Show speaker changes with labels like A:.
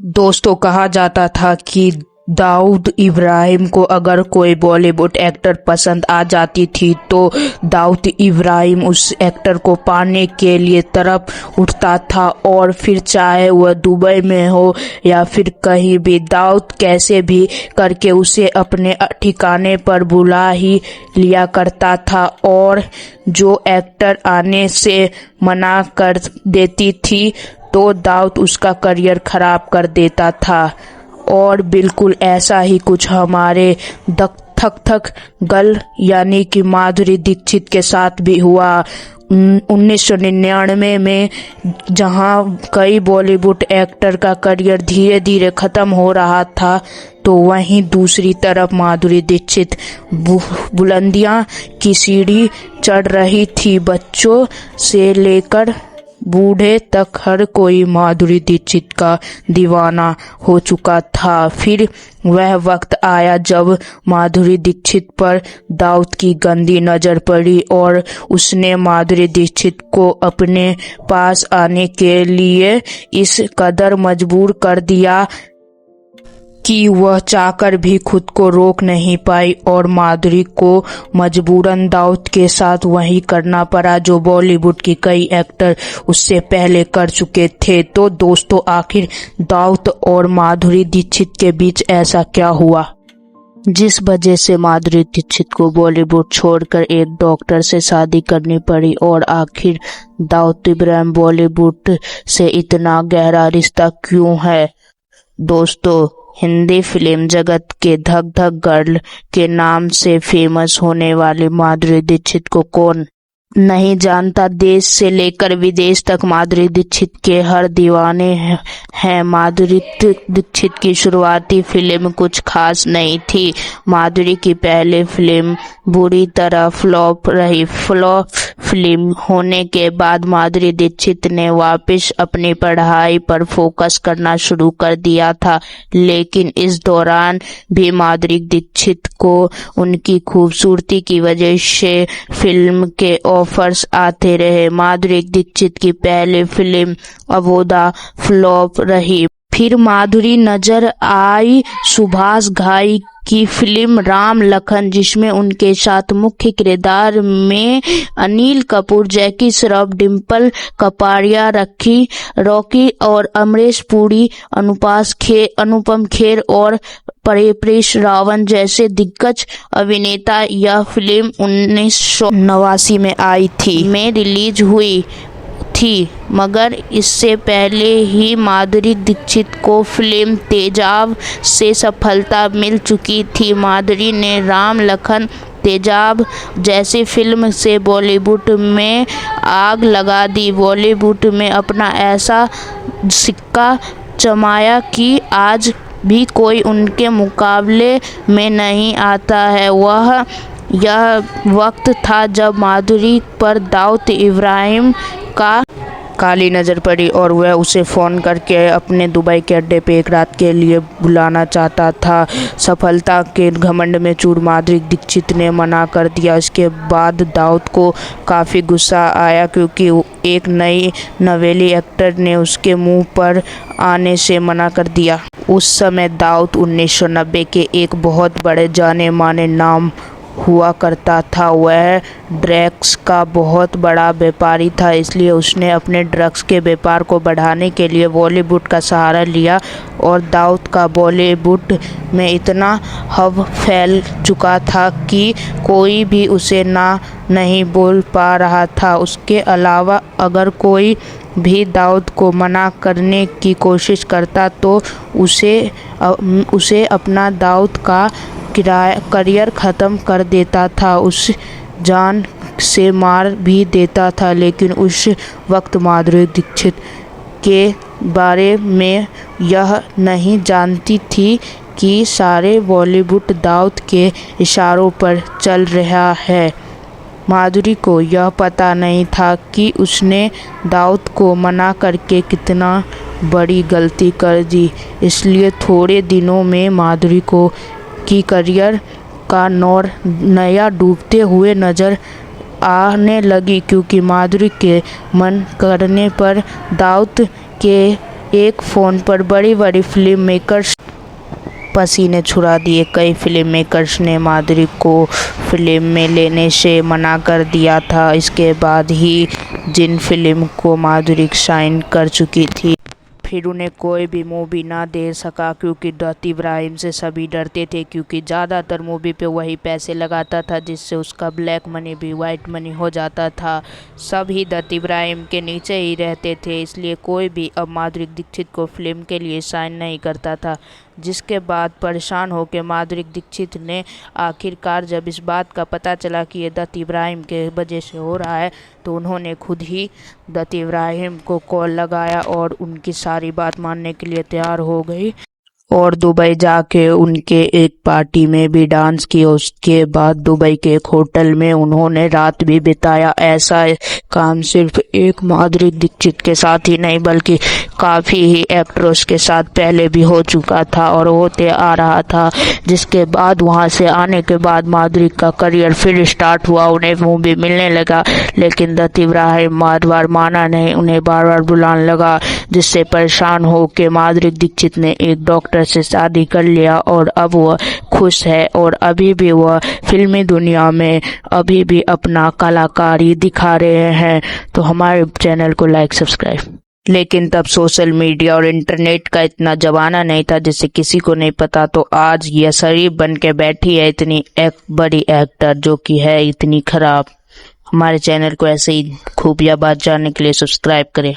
A: दोस्तों, कहा जाता था कि दाऊद इब्राहिम को अगर कोई बॉलीवुड एक्टर पसंद आ जाती थी तो दाऊद इब्राहिम उस एक्टर को पाने के लिए तरफ उठता था और फिर चाहे वह दुबई में हो या फिर कहीं भी, दाऊद कैसे भी करके उसे अपने ठिकाने पर बुला ही लिया करता था। और जो एक्टर आने से मना कर देती थी तो दाऊद उसका करियर खराब कर देता था। और बिल्कुल ऐसा ही कुछ हमारे थक थक गर्ल यानी कि माधुरी दीक्षित के साथ भी हुआ। 1999 में जहां कई बॉलीवुड एक्टर का करियर धीरे धीरे खत्म हो रहा था, तो वहीं दूसरी तरफ माधुरी दीक्षित बुलंदियां की सीढ़ी चढ़ रही थी। बच्चों से लेकर बूढ़े तक हर कोई माधुरी दीक्षित का दीवाना हो चुका था। फिर वह वक्त आया जब माधुरी दीक्षित पर दाऊद की गंदी नजर पड़ी और उसने माधुरी दीक्षित को अपने पास आने के लिए इस कदर मजबूर कर दिया कि वह चाहकर भी खुद को रोक नहीं पाई और माधुरी को मजबूरन दाऊद के साथ वही करना पड़ा जो बॉलीवुड की कई एक्टर उससे पहले कर चुके थे। तो दोस्तों, आखिर दाऊद और माधुरी दीक्षित के बीच ऐसा क्या हुआ जिस वजह से माधुरी दीक्षित को बॉलीवुड छोड़कर एक डॉक्टर से शादी करनी पड़ी? और आखिर दाऊद इब्राहिम बॉलीवुड से इतना गहरा रिश्ता क्यों है? दोस्तों, हिंदी फिल्म जगत के धक धक गर्ल के नाम से फेमस होने वाली माधुरी दीक्षित को कौन नहीं जानता। देश से लेकर विदेश तक माधुरी दीक्षित के हर दीवाने हैं। माधुरी दीक्षित की शुरुआती फिल्म कुछ खास नहीं थी। माधुरी की पहली फिल्म बुरी तरह फ्लॉप रही। फ्लॉप फिल्म होने के बाद माधुरी दीक्षित ने वापस अपनी पढ़ाई पर फोकस करना शुरू कर दिया था, लेकिन इस दौरान भी माधुरी दीक्षित को उनकी खूबसूरती की वजह से फिल्म के ऑफर्स आते रहे। माधुरी दीक्षित की पहली फिल्म अबोधा फ्लॉप रही। फिर माधुरी नजर आई सुभाष घाई की फिल्म राम लखन, जिसमें उनके साथ मुख्य किरदार में अनिल कपूर, जैकी श्रॉफ, डिम्पल कपाड़िया, रॉकी और अमरीश पुरी, अनुपम खेर और परेश रावल जैसे दिग्गज अभिनेता। यह फिल्म 1989 में आई थी में रिलीज हुई थी, मगर इससे पहले ही माधुरी दीक्षित को फिल्म तेजाब से सफलता मिल चुकी थी। माधुरी ने राम लखन तेजाब जैसी फिल्म से बॉलीवुड में आग लगा दी। बॉलीवुड में अपना ऐसा सिक्का जमाया कि आज भी कोई उनके मुकाबले में नहीं आता है। यह वक्त था जब माधुरी पर दाऊद इब्राहिम का काली नज़र पड़ी और वह उसे फ़ोन करके अपने दुबई के अड्डे पे एक रात के लिए बुलाना चाहता था। सफलता के घमंड में चूर माधुरी दीक्षित ने मना कर दिया। इसके बाद दाऊद को काफ़ी गुस्सा आया क्योंकि एक नई नवेली एक्टर ने उसके मुंह पर आने से मना कर दिया। उस समय दाऊद 1990 के एक बहुत बड़े जाने माने नाम हुआ करता था। वह ड्रग्स का बहुत बड़ा व्यापारी था, इसलिए उसने अपने ड्रग्स के व्यापार को बढ़ाने के लिए बॉलीवुड का सहारा लिया और दाऊद का बॉलीवुड में इतना हब फैल चुका था कि कोई भी उसे नहीं बोल पा रहा था। उसके अलावा अगर कोई भी दाऊद को मना करने की कोशिश करता तो उसे अपना दाऊद का करियर ख़त्म कर देता था, उस जान से मार भी देता था। लेकिन उस वक्त माधुरी दीक्षित के बारे में यह नहीं जानती थी कि सारे बॉलीवुड दाऊद के इशारों पर चल रहा है। माधुरी को यह पता नहीं था कि उसने दाऊद को मना करके कितना बड़ी गलती कर दी। इसलिए थोड़े दिनों में माधुरी की करियर का नया डूबते हुए नजर आने लगी, क्योंकि माधुरी के मन करने पर दाऊद के एक फ़ोन पर बड़ी बड़ी फिल्म मेकर्स पसीने छुड़ा दिए। कई फिल्म मेकर्स ने माधुरी को फिल्म में लेने से मना कर दिया था। इसके बाद ही जिन फिल्म को माधुरी साइन कर चुकी थी, फिर उन्हें कोई भी मूवी ना दे सका, क्योंकि दत्त इब्राहिम से सभी डरते थे, क्योंकि ज़्यादातर मूवी पे वही पैसे लगाता था, जिससे उसका ब्लैक मनी भी वाइट मनी हो जाता था। सभी दत्त इब्राहिम के नीचे ही रहते थे, इसलिए कोई भी अब माधुरी दीक्षित को फिल्म के लिए साइन नहीं करता था। जिसके बाद परेशान होकर माधुरी दीक्षित ने आखिरकार जब इस बात का पता चला कि ये दत्त इब्राहिम के वजह से हो रहा है, तो उन्होंने खुद ही दत्त इब्राहिम को कॉल लगाया और उनकी सारी बात मानने के लिए तैयार हो गई और दुबई जाके उनके एक पार्टी में भी डांस किया। उसके बाद दुबई के एक होटल में उन्होंने रात भी बिताया। ऐसा काम सिर्फ एक माधुरी दीक्षित के साथ ही नहीं, बल्कि काफ़ी ही एक्ट्रेस के साथ पहले भी हो चुका था और होते आ रहा था। जिसके बाद वहां से आने के बाद माधुरी का करियर फिर स्टार्ट हुआ, उन्हें मूवी मिलने लगा, लेकिन दत्त इब्राहिम बार बार माना नहीं, उन्हें बार बार बुलाने लगा। जिससे परेशान होकर माधुरी दीक्षित ने एक डॉक्टर से शादी कर लिया और अब वह खुश है और अभी भी वह फिल्मी दुनिया में अभी भी अपना कलाकारी दिखा रहे हैं। तो हमारे चैनल को लाइक सब्सक्राइब। लेकिन तब सोशल मीडिया और इंटरनेट का इतना जमाना नहीं था, जिसे किसी को नहीं पता। तो आज यह शरीफ बन के बैठी है इतनी बड़ी एक्टर, जो कि है इतनी खराब। हमारे चैनल को ऐसे ही खूबिया बात जानने के लिए सब्सक्राइब करें।